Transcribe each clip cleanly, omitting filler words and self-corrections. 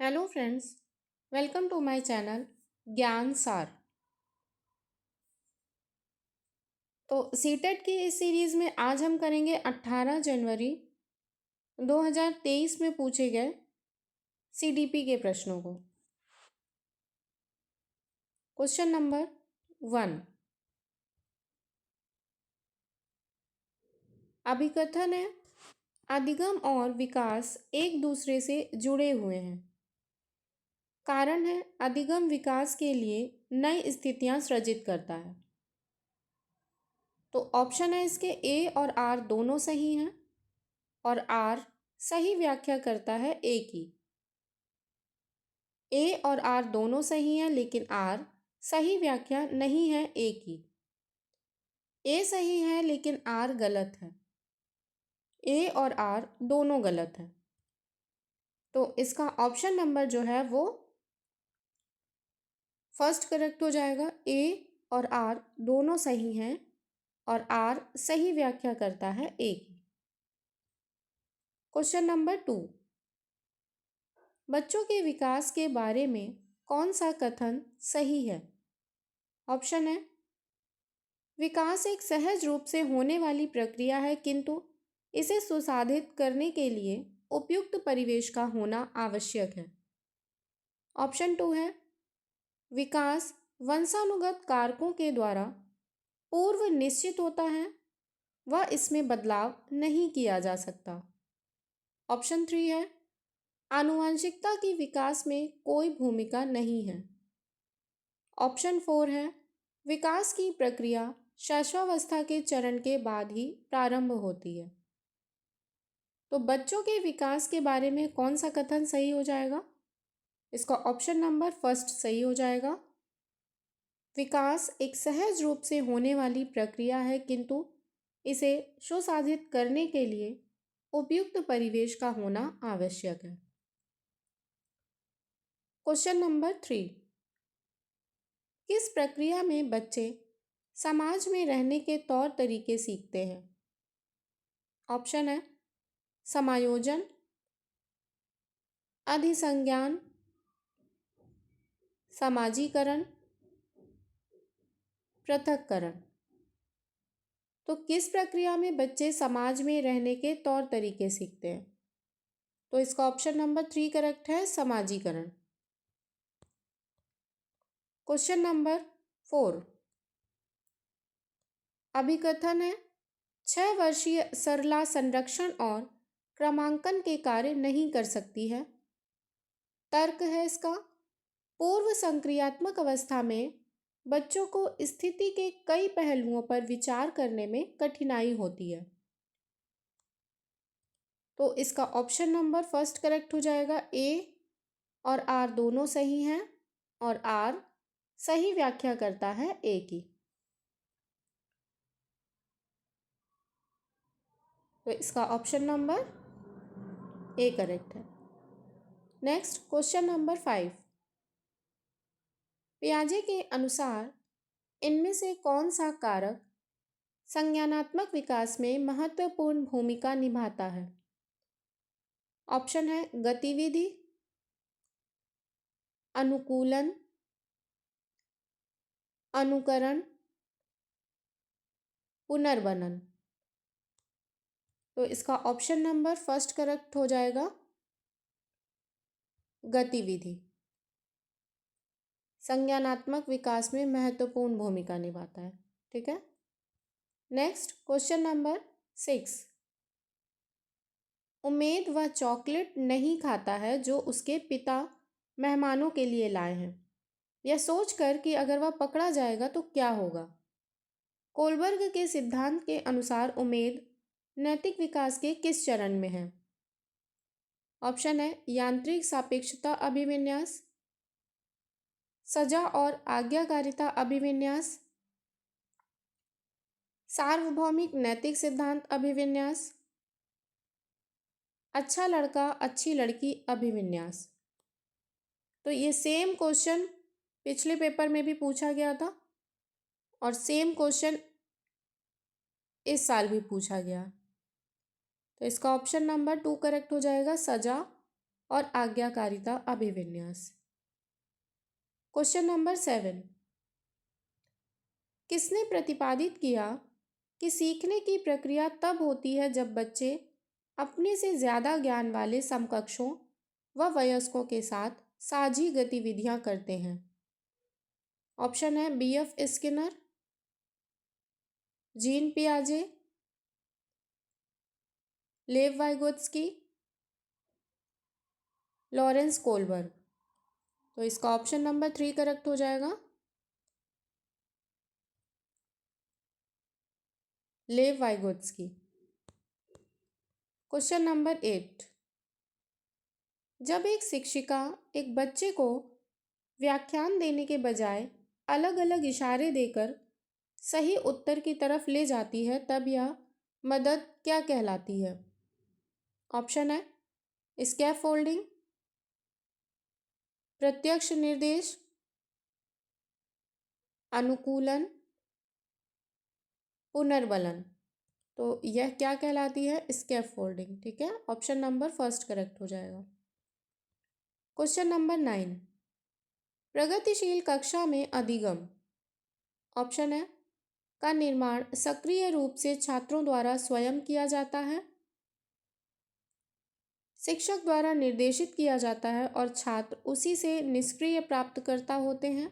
Hello friends, welcome to my channel Gyan Saar. तो CTET की इस सीरीज़ में आज हम करेंगे 18 जनवरी 2023 में पूछे गए सीडीपी के प्रश्नों को। क्वेश्चन नंबर 1, अभिकथन है अधिगम और विकास एक दूसरे से जुड़े हुए हैं। कारण है अधिगम विकास के लिए नई स्थितियां सृजित करता है। तो ऑप्शन है इसके ए और आर दोनों सही हैं और आर सही व्याख्या करता है ए की। ए और आर दोनों सही हैं लेकिन आर सही व्याख्या नहीं है ए की। ए सही है लेकिन आर गलत है। ए और आर दोनों गलत हैं। तो इसका ऑप्शन नंबर जो है वो फर्स्ट करेक्ट हो जाएगा। ए और आर दोनों सही हैं और आर सही व्याख्या करता है ए की। क्वेश्चन नंबर 2, बच्चों के विकास के बारे में कौन सा कथन सही है? ऑप्शन है विकास एक सहज रूप से होने वाली प्रक्रिया है किंतु इसे सुसाधित करने के लिए उपयुक्त परिवेश का होना आवश्यक है। ऑप्शन 2 है विकास वंशानुगत कारकों के द्वारा पूर्व निश्चित होता है व इसमें बदलाव नहीं किया जा सकता। ऑप्शन 3 है आनुवंशिकता की विकास में कोई भूमिका नहीं है। ऑप्शन 4 है विकास की प्रक्रिया शैशवावस्था के चरण के बाद ही प्रारंभ होती है। तो बच्चों के विकास के बारे में कौन सा कथन सही हो जाएगा? इसका ऑप्शन नंबर फर्स्ट सही हो जाएगा। विकास एक सहज रूप से होने वाली प्रक्रिया है किंतु इसे सुसाधित करने के लिए उपयुक्त परिवेश का होना आवश्यक है। क्वेश्चन नंबर 3, किस प्रक्रिया में बच्चे समाज में रहने के तौर तरीके सीखते हैं? ऑप्शन है समायोजन, अधिसंज्ञान, समाजीकरण, पृथक्करण। तो किस प्रक्रिया में बच्चे समाज में रहने के तौर तरीके सीखते हैं? तो इसका ऑप्शन नंबर 3 करेक्ट है, समाजीकरण। क्वेश्चन नंबर 4, अभिकथन है 6 वर्षीय सरला संरक्षण और क्रमांकन के कार्य नहीं कर सकती है। तर्क है इसका पूर्व संक्रियात्मक अवस्था में बच्चों को स्थिति के कई पहलुओं पर विचार करने में कठिनाई होती है। तो इसका ऑप्शन नंबर फर्स्ट करेक्ट हो जाएगा। ए और आर दोनों सही हैं और आर सही व्याख्या करता है ए की। तो इसका ऑप्शन नंबर ए करेक्ट है। नेक्स्ट क्वेश्चन नंबर 5, पियाजे के अनुसार इनमें से कौन सा कारक संज्ञानात्मक विकास में महत्वपूर्ण भूमिका निभाता है? ऑप्शन है गतिविधि, अनुकूलन, अनुकरण, पुनर्वनन। तो इसका ऑप्शन नंबर फर्स्ट करेक्ट हो जाएगा, गतिविधि संज्ञानात्मक विकास में महत्वपूर्ण भूमिका निभाता है। ठीक है। नेक्स्ट क्वेश्चन नंबर 6, उमेद वह चॉकलेट नहीं खाता है जो उसके पिता मेहमानों के लिए लाए हैं, यह सोचकर कि अगर वह पकड़ा जाएगा तो क्या होगा। कोलबर्ग के सिद्धांत के अनुसार उमेद नैतिक विकास के किस चरण में है? ऑप्शन है यांत्रिक सापेक्षता अभिविन्यास, सजा और आज्ञाकारिता अभिविन्यास, सार्वभौमिक नैतिक सिद्धांत अभिविन्यास, अच्छा लड़का अच्छी लड़की अभिविन्यास। तो ये सेम क्वेश्चन पिछले पेपर में भी पूछा गया था और सेम क्वेश्चन इस साल भी पूछा गया। तो इसका ऑप्शन नंबर 2 करेक्ट हो जाएगा, सजा और आज्ञाकारिता अभिविन्यास। क्वेश्चन नंबर 7, किसने प्रतिपादित किया कि सीखने की प्रक्रिया तब होती है जब बच्चे अपने से ज़्यादा ज्ञान वाले समकक्षों व वयस्कों के साथ साझी गतिविधियां करते हैं? ऑप्शन है BF स्किनर, जीन पियाजे, लेव वाइगोत्स्की, लॉरेंस कोलबर्ग। तो इसका ऑप्शन नंबर 3 करेक्ट हो जाएगा, लेव वाइगोत्स्की। क्वेश्चन नंबर 8, जब एक शिक्षिका एक बच्चे को व्याख्यान देने के बजाय अलग अलग इशारे देकर सही उत्तर की तरफ ले जाती है तब यह मदद क्या कहलाती है? ऑप्शन है स्कैफोल्डिंग, प्रत्यक्ष निर्देश, अनुकूलन, पुनर्बलन। तो यह क्या कहलाती है? स्कैफोल्डिंग। ठीक है, ऑप्शन नंबर फर्स्ट करेक्ट हो जाएगा। क्वेश्चन नंबर 9, प्रगतिशील कक्षा में अधिगम, ऑप्शन है, का निर्माण सक्रिय रूप से छात्रों द्वारा स्वयं किया जाता है, शिक्षक द्वारा निर्देशित किया जाता है और छात्र उसी से निष्क्रिय प्राप्तकर्ता होते हैं,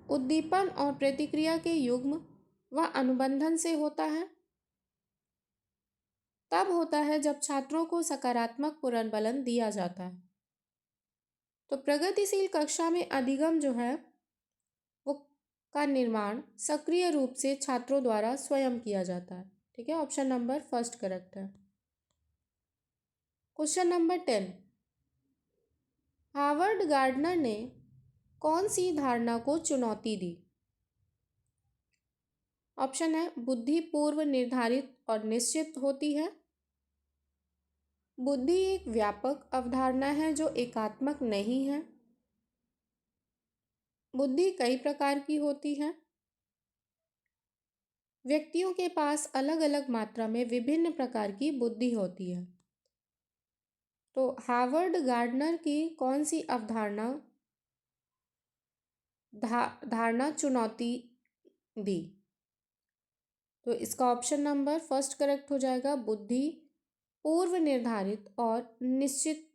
उद्दीपन और प्रतिक्रिया के युग्म व अनुबंधन से होता है, तब होता है जब छात्रों को सकारात्मक पुनर्बलन दिया जाता है। तो प्रगतिशील कक्षा में अधिगम जो है वो का निर्माण सक्रिय रूप से छात्रों द्वारा स्वयं किया जाता है। ठीक है, ऑप्शन नंबर फर्स्ट करेक्ट है। क्वेश्चन नंबर 10, हावर्ड गार्डनर ने कौन सी धारणा को चुनौती दी? ऑप्शन है बुद्धि पूर्व निर्धारित और निश्चित होती है, बुद्धि एक व्यापक अवधारणा है जो एकात्मक नहीं है, बुद्धि कई प्रकार की होती है, व्यक्तियों के पास अलग अलग मात्रा में विभिन्न प्रकार की बुद्धि होती है। तो हावर्ड गार्डनर की कौन सी अवधारणा धारणा चुनौती दी? तो इसका ऑप्शन नंबर फर्स्ट करेक्ट हो जाएगा, बुद्धि पूर्व निर्धारित और निश्चित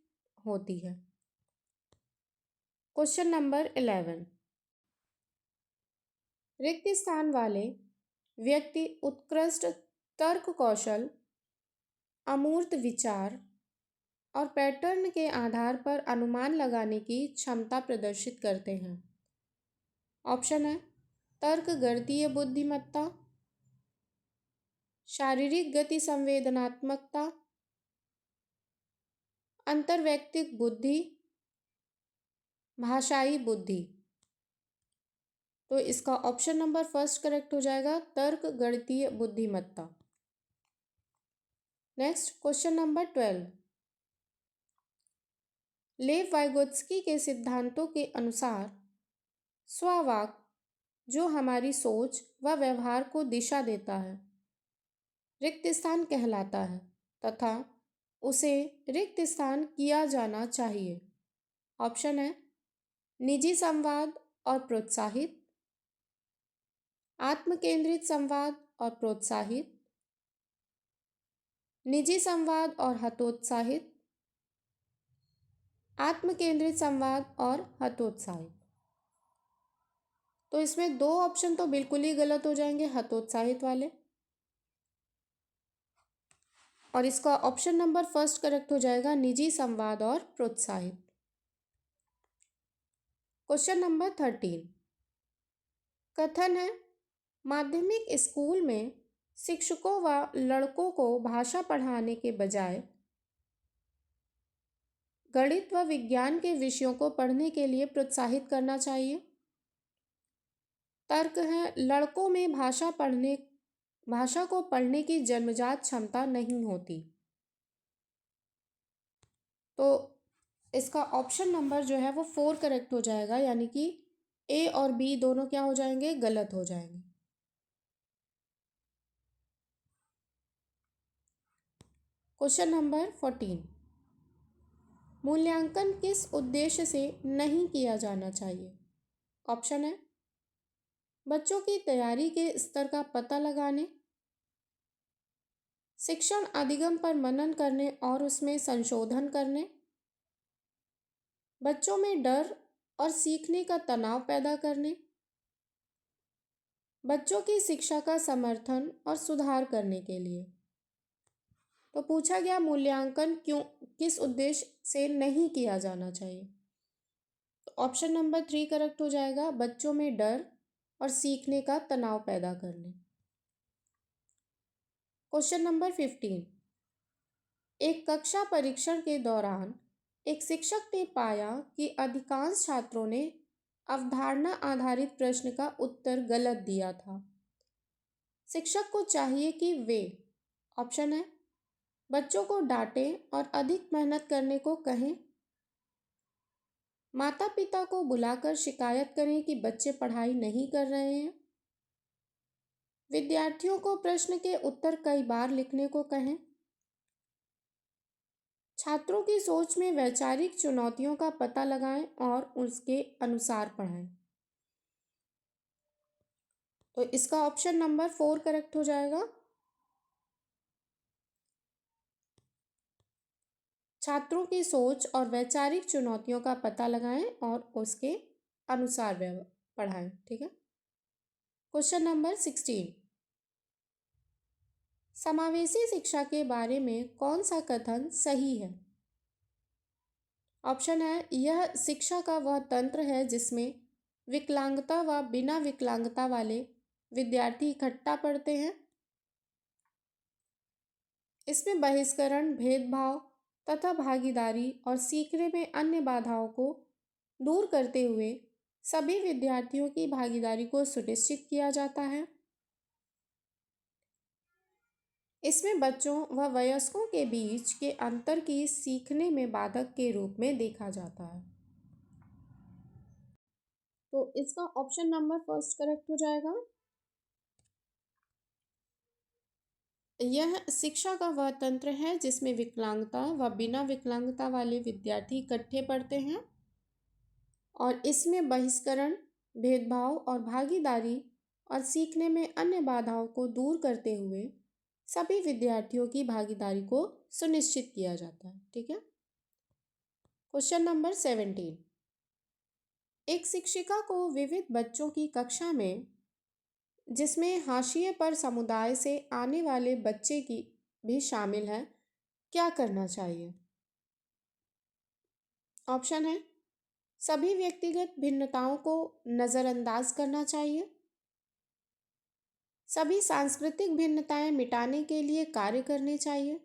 होती है। क्वेश्चन नंबर 11, रिक्त स्थान वाले व्यक्ति उत्कृष्ट तर्क कौशल, अमूर्त विचार और पैटर्न के आधार पर अनुमान लगाने की क्षमता प्रदर्शित करते हैं। ऑप्शन है तर्क गणितीय बुद्धिमत्ता, शारीरिक गति संवेदनात्मकता, अंतर्वैयक्तिक बुद्धि, भाषाई बुद्धि। तो इसका ऑप्शन नंबर फर्स्ट करेक्ट हो जाएगा, तर्क गणितीय बुद्धिमत्ता। नेक्स्ट क्वेश्चन नंबर 12, लेव वाइगोत्स्की के सिद्धांतों के अनुसार स्ववाक जो हमारी सोच व व्यवहार को दिशा देता है रिक्त स्थान कहलाता है तथा उसे रिक्त स्थान किया जाना चाहिए। ऑप्शन है निजी संवाद और प्रोत्साहित, आत्मकेंद्रित संवाद और प्रोत्साहित, निजी संवाद और हतोत्साहित, आत्मकेंद्रित संवाद और हतोत्साहित। तो इसमें दो ऑप्शन तो बिल्कुल ही गलत हो जाएंगे, हतोत्साहित वाले, और इसका ऑप्शन नंबर फर्स्ट करेक्ट हो जाएगा, निजी संवाद और प्रोत्साहित। क्वेश्चन नंबर 13, कथन है माध्यमिक स्कूल में शिक्षकों व लड़कों को भाषा पढ़ाने के बजाय गणित व विज्ञान के विषयों को पढ़ने के लिए प्रोत्साहित करना चाहिए। तर्क है लड़कों में भाषा को पढ़ने की जन्मजात क्षमता नहीं होती। तो इसका ऑप्शन नंबर जो है वो 4 करेक्ट हो जाएगा, यानी कि ए और बी दोनों क्या हो जाएंगे, गलत हो जाएंगे। क्वेश्चन नंबर 14, मूल्यांकन किस उद्देश्य से नहीं किया जाना चाहिए? ऑप्शन है बच्चों की तैयारी के स्तर का पता लगाने, शिक्षण अधिगम पर मनन करने और उसमें संशोधन करने, बच्चों में डर और सीखने का तनाव पैदा करने, बच्चों की शिक्षा का समर्थन और सुधार करने के लिए। तो पूछा गया मूल्यांकन क्यों किस उद्देश्य से नहीं किया जाना चाहिए? तो ऑप्शन नंबर 3 करेक्ट हो जाएगा, बच्चों में डर और सीखने का तनाव पैदा करने। क्वेश्चन नंबर 15, एक कक्षा परीक्षण के दौरान एक शिक्षक ने पाया कि अधिकांश छात्रों ने अवधारणा आधारित प्रश्न का उत्तर गलत दिया था। शिक्षक को चाहिए कि वे, ऑप्शन है बच्चों को डांटें और अधिक मेहनत करने को कहें, माता पिता को बुलाकर शिकायत करें कि बच्चे पढ़ाई नहीं कर रहे हैं, विद्यार्थियों को प्रश्न के उत्तर कई बार लिखने को कहें, छात्रों की सोच में वैचारिक चुनौतियों का पता लगाएं और उसके अनुसार पढ़ाएं। तो इसका ऑप्शन नंबर 4 करेक्ट हो जाएगा। छात्रों की सोच और वैचारिक चुनौतियों का पता लगाएं और उसके अनुसार पढ़ाएं। ठीक है। क्वेश्चन नंबर 16, समावेशी शिक्षा के बारे में कौन सा कथन सही है? ऑप्शन है यह शिक्षा का वह तंत्र है जिसमें विकलांगता व बिना विकलांगता वाले विद्यार्थी इकट्ठा पढ़ते हैं। इसमें बहिष्करण, भेदभाव तथा भागीदारी और सीखने में अन्य बाधाओं को दूर करते हुए सभी विद्यार्थियों की भागीदारी को सुनिश्चित किया जाता है। इसमें बच्चों व वयस्कों के बीच के अंतर की सीखने में बाधक के रूप में देखा जाता है। तो इसका ऑप्शन नंबर फर्स्ट करेक्ट हो जाएगा। यह शिक्षा का वह तंत्र है जिसमें विकलांगता व बिना विकलांगता वाले विद्यार्थी इकट्ठे पढ़ते हैं और इसमें बहिष्करण, भेदभाव और भागीदारी और सीखने में अन्य बाधाओं को दूर करते हुए सभी विद्यार्थियों की भागीदारी को सुनिश्चित किया जाता है। ठीक है। क्वेश्चन नंबर 17, एक शिक्षिका को विविध बच्चों की कक्षा में जिसमें हाशिए पर समुदाय से आने वाले बच्चे की भी शामिल है, क्या करना चाहिए? ऑप्शन है सभी व्यक्तिगत भिन्नताओं को नज़रअंदाज करना चाहिए, सभी सांस्कृतिक भिन्नताएं मिटाने के लिए कार्य करने चाहिए,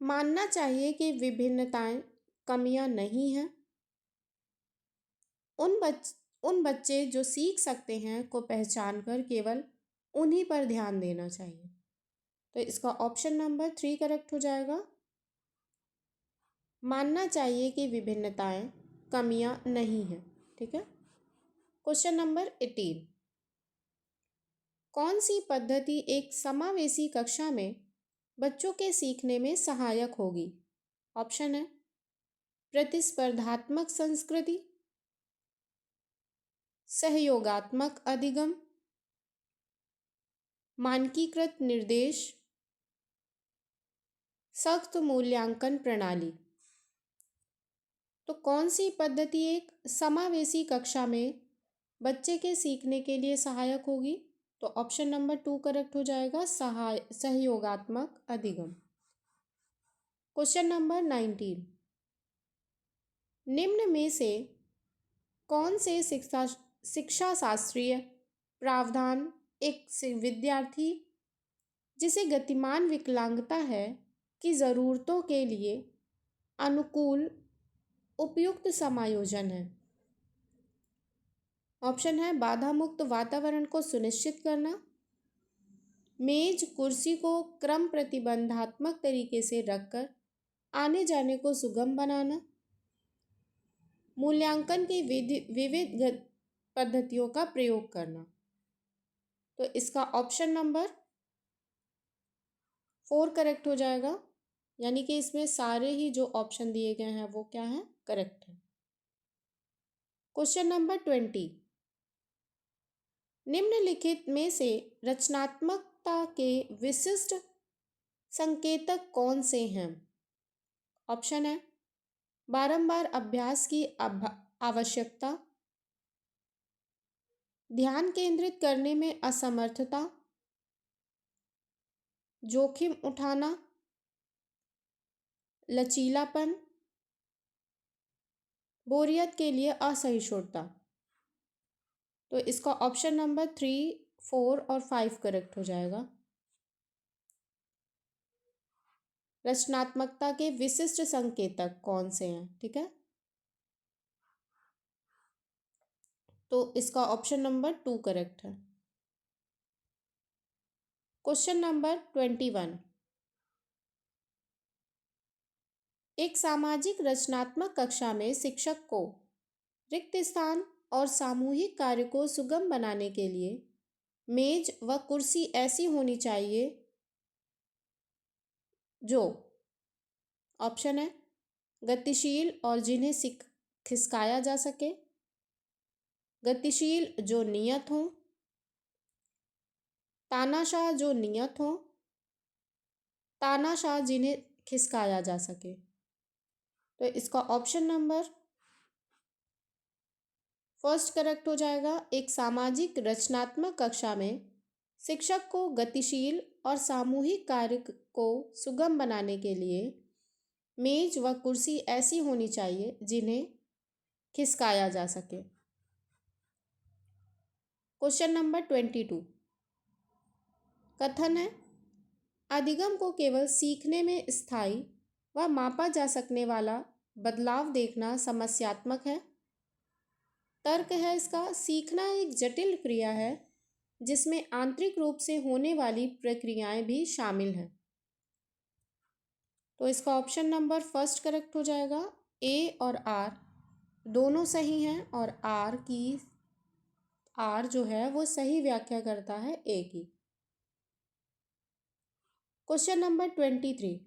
मानना चाहिए कि विभिन्नताएं कमियां नहीं हैं, उन बच्चे जो सीख सकते हैं को पहचान कर केवल उन्हीं पर ध्यान देना चाहिए। तो इसका ऑप्शन नंबर 3 करेक्ट हो जाएगा। मानना चाहिए कि विभिन्नताएं कमियां नहीं हैं। ठीक है। क्वेश्चन नंबर 18, कौन सी पद्धति एक समावेशी कक्षा में बच्चों के सीखने में सहायक होगी? ऑप्शन है प्रतिस्पर्धात्मक संस्कृति, सहयोगात्मक अधिगम, मानकीकृत निर्देश, सख्त मूल्यांकन प्रणाली। तो कौन सी पद्धति एक समावेशी कक्षा में बच्चे के सीखने के लिए सहायक होगी? तो ऑप्शन नंबर 2 करेक्ट हो जाएगा, सहयोगात्मक अधिगम। क्वेश्चन नंबर 19, निम्न में से कौन से शिक्षा शास्त्रीय प्रावधान एक विद्यार्थी जिसे गतिमान विकलांगता है की ज़रूरतों के लिए अनुकूल उपयुक्त समायोजन है? ऑप्शन है बाधा मुक्त वातावरण को सुनिश्चित करना, मेज कुर्सी को क्रम प्रतिबंधात्मक तरीके से रखकर आने जाने को सुगम बनाना, मूल्यांकन की विविध पद्धतियों का प्रयोग करना। तो इसका ऑप्शन नंबर 4 करेक्ट हो जाएगा। यानी कि इसमें सारे ही जो ऑप्शन दिए गए हैं वो क्या हैं, करेक्ट है। क्वेश्चन नंबर 20, निम्नलिखित में से रचनात्मकता के विशिष्ट संकेतक कौन से हैं? ऑप्शन है बारंबार अभ्यास की आवश्यकता, ध्यान केंद्रित करने में असमर्थता, जोखिम उठाना, लचीलापन, बोरियत के लिए असहिष्णुता। तो इसका ऑप्शन नंबर 3, 4 और 5 करेक्ट हो जाएगा। रचनात्मकता के विशिष्ट संकेतक कौन से हैं, ठीक है। तो इसका ऑप्शन नंबर 2 करेक्ट है। क्वेश्चन नंबर 21, एक सामाजिक रचनात्मक कक्षा में शिक्षक को रिक्त स्थान और सामूहिक कार्य को सुगम बनाने के लिए मेज व कुर्सी ऐसी होनी चाहिए जो, ऑप्शन है गतिशील और जिन्हें खिसकाया जा सके, गतिशील जो नियत हो, तानाशाह जो नियत हो, तानाशाह जिन्हें खिसकाया जा सके। तो इसका ऑप्शन नंबर फर्स्ट करेक्ट हो जाएगा। एक सामाजिक रचनात्मक कक्षा में शिक्षक को गतिशील और सामूहिक कार्य को सुगम बनाने के लिए मेज व कुर्सी ऐसी होनी चाहिए जिन्हें खिसकाया जा सके। क्वेश्चन नंबर 22, कथन है अधिगम को केवल सीखने में स्थायी व मापा जा सकने वाला बदलाव देखना समस्यात्मक है। तर्क है इसका, सीखना एक जटिल क्रिया है जिसमें आंतरिक रूप से होने वाली प्रक्रियाएं भी शामिल हैं। तो इसका ऑप्शन नंबर फर्स्ट करेक्ट हो जाएगा। ए और आर दोनों सही हैं और आर जो है वो सही व्याख्या करता है ए की। क्वेश्चन नंबर 23,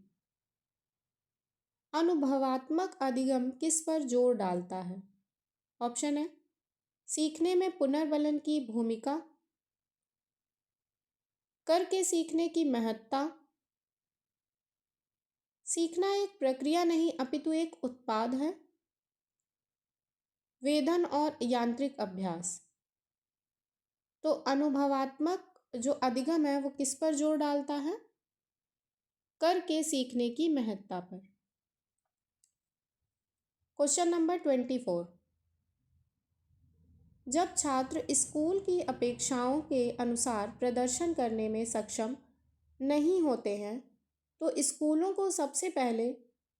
अनुभवात्मक अधिगम किस पर जोर डालता है? ऑप्शन है सीखने में पुनर्बलन की भूमिका, करके सीखने की महत्ता, सीखना एक प्रक्रिया नहीं अपितु एक उत्पाद है, वेधन और यांत्रिक अभ्यास। तो अनुभवात्मक जो अधिगम है वो किस पर जोर डालता है? करके सीखने की महत्ता पर। क्वेश्चन नंबर 24, जब छात्र स्कूल की अपेक्षाओं के अनुसार प्रदर्शन करने में सक्षम नहीं होते हैं तो स्कूलों को सबसे पहले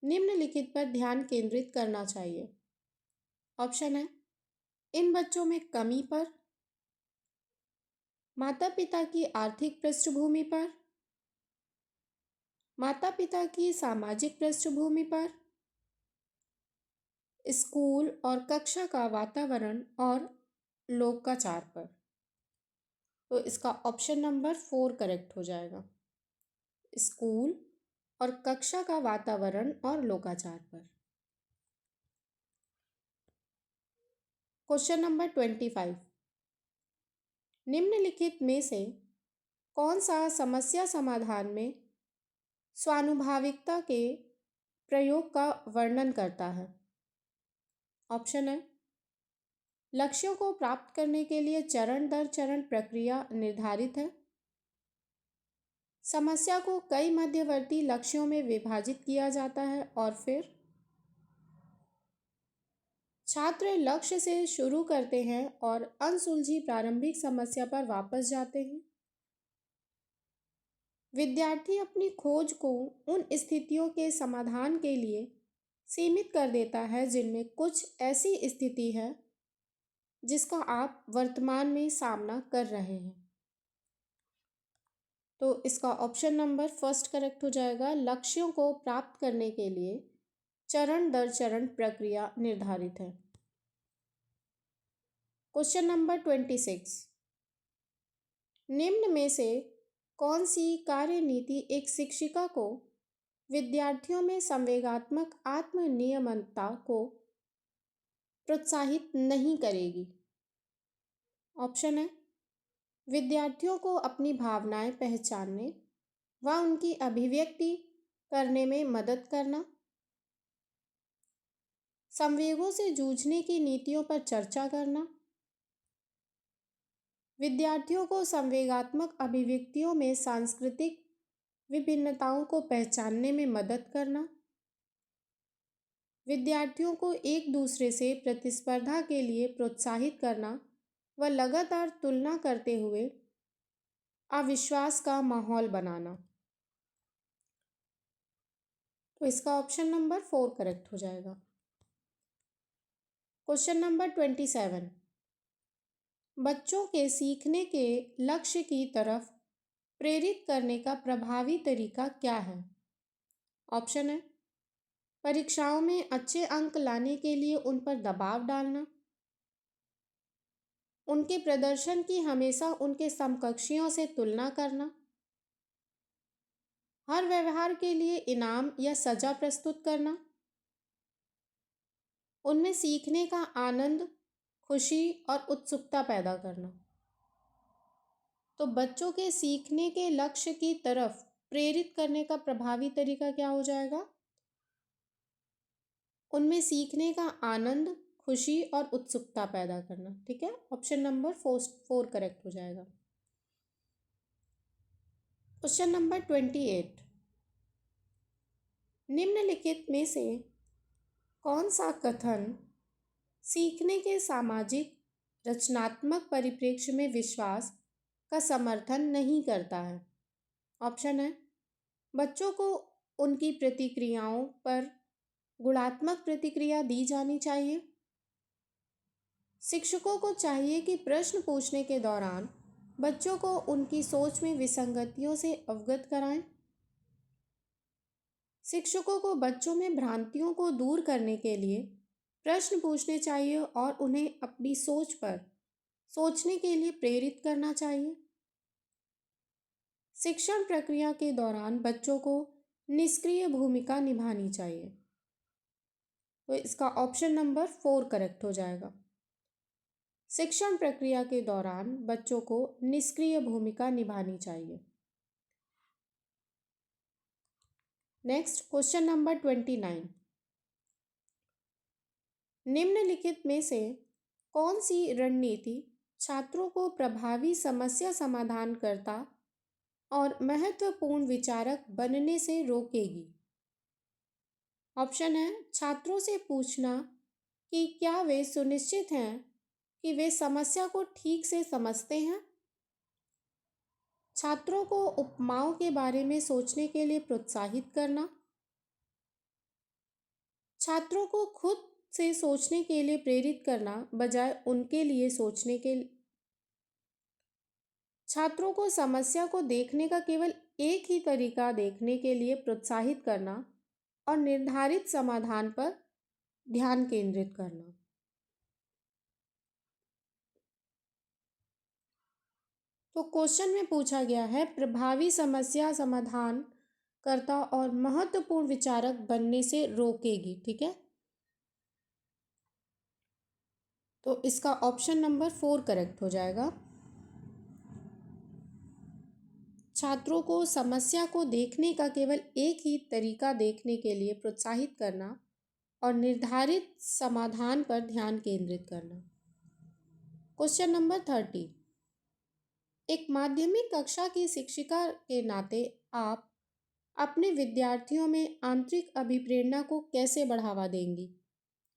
निम्नलिखित पर ध्यान केंद्रित करना चाहिए। ऑप्शन है इन बच्चों में कमी पर, माता पिता की आर्थिक पृष्ठभूमि पर, माता पिता की सामाजिक पृष्ठभूमि पर, स्कूल और कक्षा का वातावरण और लोकाचार पर। तो इसका ऑप्शन नंबर 4 करेक्ट हो जाएगा। स्कूल और कक्षा का वातावरण और लोकाचार पर। क्वेश्चन नंबर 25, निम्नलिखित में से कौन सा समस्या समाधान में स्वानुभाविकता के प्रयोग का वर्णन करता है? ऑप्शन है लक्ष्यों को प्राप्त करने के लिए चरण दर चरण प्रक्रिया निर्धारित है, समस्या को कई मध्यवर्ती लक्ष्यों में विभाजित किया जाता है और फिर छात्र लक्ष्य से शुरू करते हैं और अनसुलझी प्रारंभिक समस्या पर वापस जाते हैं। विद्यार्थी अपनी खोज को उन स्थितियों के समाधान के लिए सीमित कर देता है जिनमें कुछ ऐसी स्थिति है जिसका आप वर्तमान में सामना कर रहे हैं। तो इसका ऑप्शन नंबर फर्स्ट करेक्ट हो जाएगा। लक्ष्यों को प्राप्त करने के लिए चरण दर चरण प्रक्रिया निर्धारित है। क्वेश्चन नंबर 26, निम्न में से कौन सी कार्य नीति एक शिक्षिका को विद्यार्थियों में संवेगात्मक आत्मनियमनता को प्रोत्साहित नहीं करेगी। ऑप्शन है, विद्यार्थियों को अपनी भावनाएं पहचानने व उनकी अभिव्यक्ति करने में मदद करना, संवेगों से जूझने की नीतियों पर चर्चा करना, विद्यार्थियों को संवेगात्मक अभिव्यक्तियों में सांस्कृतिक विभिन्नताओं को पहचानने में मदद करना, विद्यार्थियों को एक दूसरे से प्रतिस्पर्धा के लिए प्रोत्साहित करना व लगातार तुलना करते हुए अविश्वास का माहौल बनाना। तो इसका ऑप्शन नंबर 4 करेक्ट हो जाएगा। क्वेश्चन नंबर 27, बच्चों के सीखने के लक्ष्य की तरफ प्रेरित करने का प्रभावी तरीका क्या है? ऑप्शन है, परीक्षाओं में अच्छे अंक लाने के लिए उन पर दबाव डालना, उनके प्रदर्शन की हमेशा उनके समकक्षियों से तुलना करना, हर व्यवहार के लिए इनाम या सजा प्रस्तुत करना, उनमें सीखने का आनंद, खुशी और उत्सुकता पैदा करना। तो बच्चों के सीखने के लक्ष्य की तरफ प्रेरित करने का प्रभावी तरीका क्या हो जाएगा? उनमें सीखने का आनंद, खुशी और उत्सुकता पैदा करना। ठीक है, ऑप्शन नंबर 4 करेक्ट हो जाएगा। क्वेश्चन नंबर 28, निम्नलिखित में से कौन सा कथन सीखने के सामाजिक रचनात्मक परिप्रेक्ष्य में विश्वास का समर्थन नहीं करता है? ऑप्शन है, बच्चों को उनकी प्रतिक्रियाओं पर गुणात्मक प्रतिक्रिया दी जानी चाहिए, शिक्षकों को चाहिए कि प्रश्न पूछने के दौरान बच्चों को उनकी सोच में विसंगतियों से अवगत कराएं, शिक्षकों को बच्चों में भ्रांतियों को दूर करने के लिए प्रश्न पूछने चाहिए और उन्हें अपनी सोच पर सोचने के लिए प्रेरित करना चाहिए, शिक्षण प्रक्रिया के दौरान बच्चों को निष्क्रिय भूमिका निभानी चाहिए। तो इसका ऑप्शन नंबर 4 करेक्ट हो जाएगा। शिक्षण प्रक्रिया के दौरान बच्चों को निष्क्रिय भूमिका निभानी चाहिए। नेक्स्ट क्वेश्चन नंबर 29, निम्नलिखित में से कौन सी रणनीति छात्रों को प्रभावी समस्या समाधानकर्ता और महत्वपूर्ण विचारक बनने से रोकेगी? ऑप्शन है, छात्रों से पूछना कि क्या वे सुनिश्चित हैं कि वे समस्या को ठीक से समझते हैं, छात्रों को उपमाओं के बारे में सोचने के लिए प्रोत्साहित करना, छात्रों को खुद से सोचने के लिए प्रेरित करना बजाय उनके लिए सोचने के, छात्रों को समस्या को देखने का केवल एक ही तरीका देखने के लिए प्रोत्साहित करना और निर्धारित समाधान पर ध्यान केंद्रित करना। तो क्वेश्चन में पूछा गया है प्रभावी समस्या समाधान करता और महत्वपूर्ण विचारक बनने से रोकेगी। ठीक है, तो इसका ऑप्शन नंबर 4 करेक्ट हो जाएगा। छात्रों को समस्या को देखने का केवल एक ही तरीका देखने के लिए प्रोत्साहित करना और निर्धारित समाधान पर ध्यान केंद्रित करना। क्वेश्चन नंबर 30, एक माध्यमिक कक्षा की शिक्षिका के नाते आप अपने विद्यार्थियों में आंतरिक अभिप्रेरणा को कैसे बढ़ावा देंगी?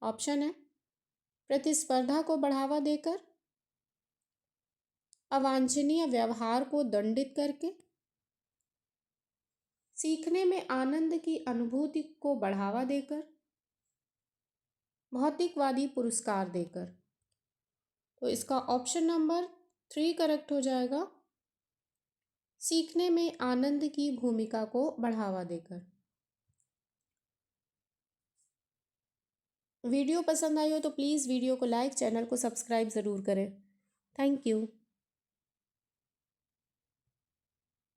ऑप्शन है, प्रतिस्पर्धा को बढ़ावा देकर, अवांछनीय व्यवहार को दंडित करके, सीखने में आनंद की अनुभूति को बढ़ावा देकर, भौतिकवादी पुरस्कार देकर। तो इसका ऑप्शन नंबर 3 करेक्ट हो जाएगा, सीखने में आनंद की भूमिका को बढ़ावा देकर। वीडियो पसंद आई हो तो प्लीज़ वीडियो को लाइक, चैनल को सब्सक्राइब ज़रूर करें। Thank you.